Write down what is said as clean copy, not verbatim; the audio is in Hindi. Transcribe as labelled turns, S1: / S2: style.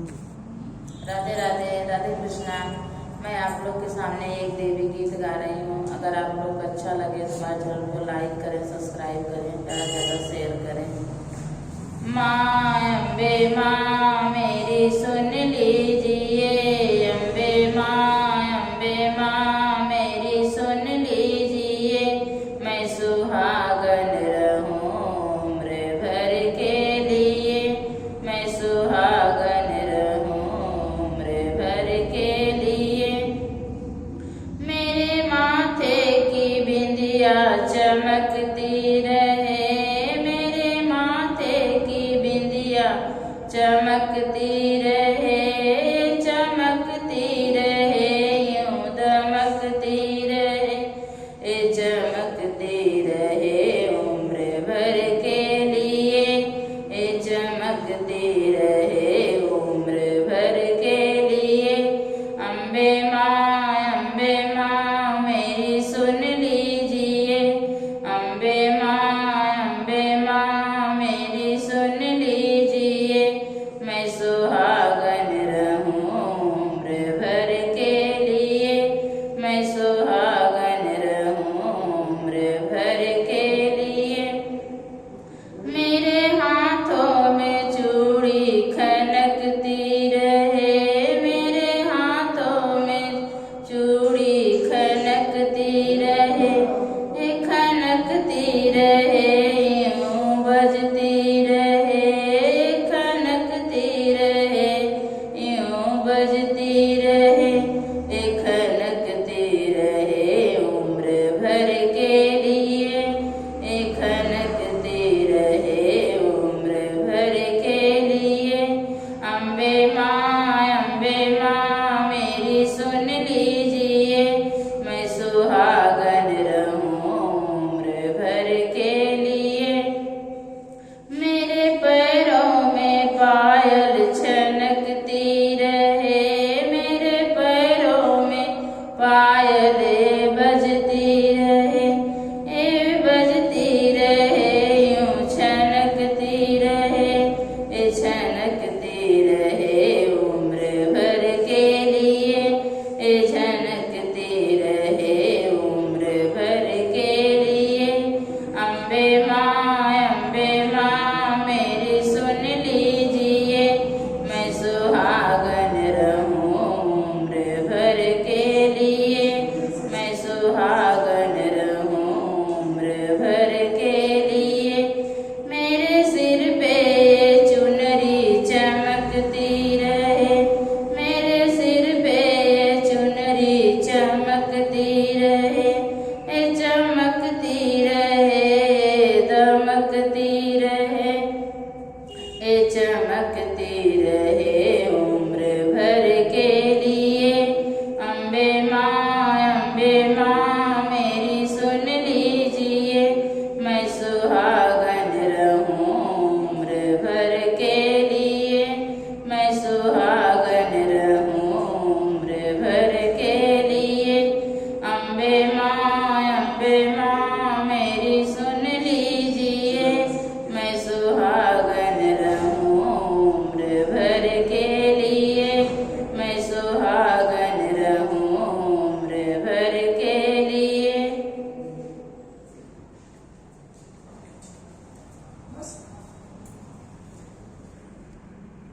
S1: राधे राधे, राधे कृष्णा। मैं आप लोग के सामने एक देवी गीत गा रही हूँ। अगर आप लोग को अच्छा लगे तो हमारे चैनल को लाइक करें, सब्सक्राइब करें, ज़्यादा से ज़्यादा शेयर करें। माँ अम्बे माँ मेरी सुन लीजिए, अम्बे माँ मेरी सुन लीजिए। मैं सुहागन रहूं उम्र भर के लिए, मैं सुहागन रहूं उम्र भर के लिए। मेरे माथे की बिंदिया चमकती रहे, मेरे माथे की बिंदिया चमकती रहे, चमकती रहे, यूं दमकती रहे, चमकती रहे उम्र भर के लिए, चमकती रहे उम्र भर के लिए। अम्बे माँ मेरी सुन लीजिए, अम्बे माँ मेरी सुन लीजिए। मैं सुहागन रहूं उम्र भर के लिए, मैं सुहागन रहूं उम्र भर के लिए। मेरे हाथों में चूड़ी खनकती रहे, मेरे हाथों में चूड़ी खनकती रहे, खनकती रहे, यूं बजती रहे, खनकती रहे, यूं बजती रहे, खनकती रहे उम्र भर के लिए, खनकती रहे उम्र भर के लिए। अम्बे माँ मेरी सुन लीजिए, मैं सुहागन रहूं उम्र भर के लिए। मेरे पैरों में पायल छनकती रहे, मेरे पैरों में पायल बजती रहे, बजती रहे, यूं छनकती रहे, छनकती रहे उम्र भर के लिए, छनकती रहे उम्र भर के लिए। अम्बे माँ मेरी सुन लीजिए, मैं सुहागन रहूं उम्र भर के लिए, मैं सुहागन रहूं उम्र भर के लिए। मेरे सिर पे चुनरी चमकती रहे, मेरे सिर पे चुनरी चमकती रहे, चमकती रहे, दमकती रहे, चमकती रहे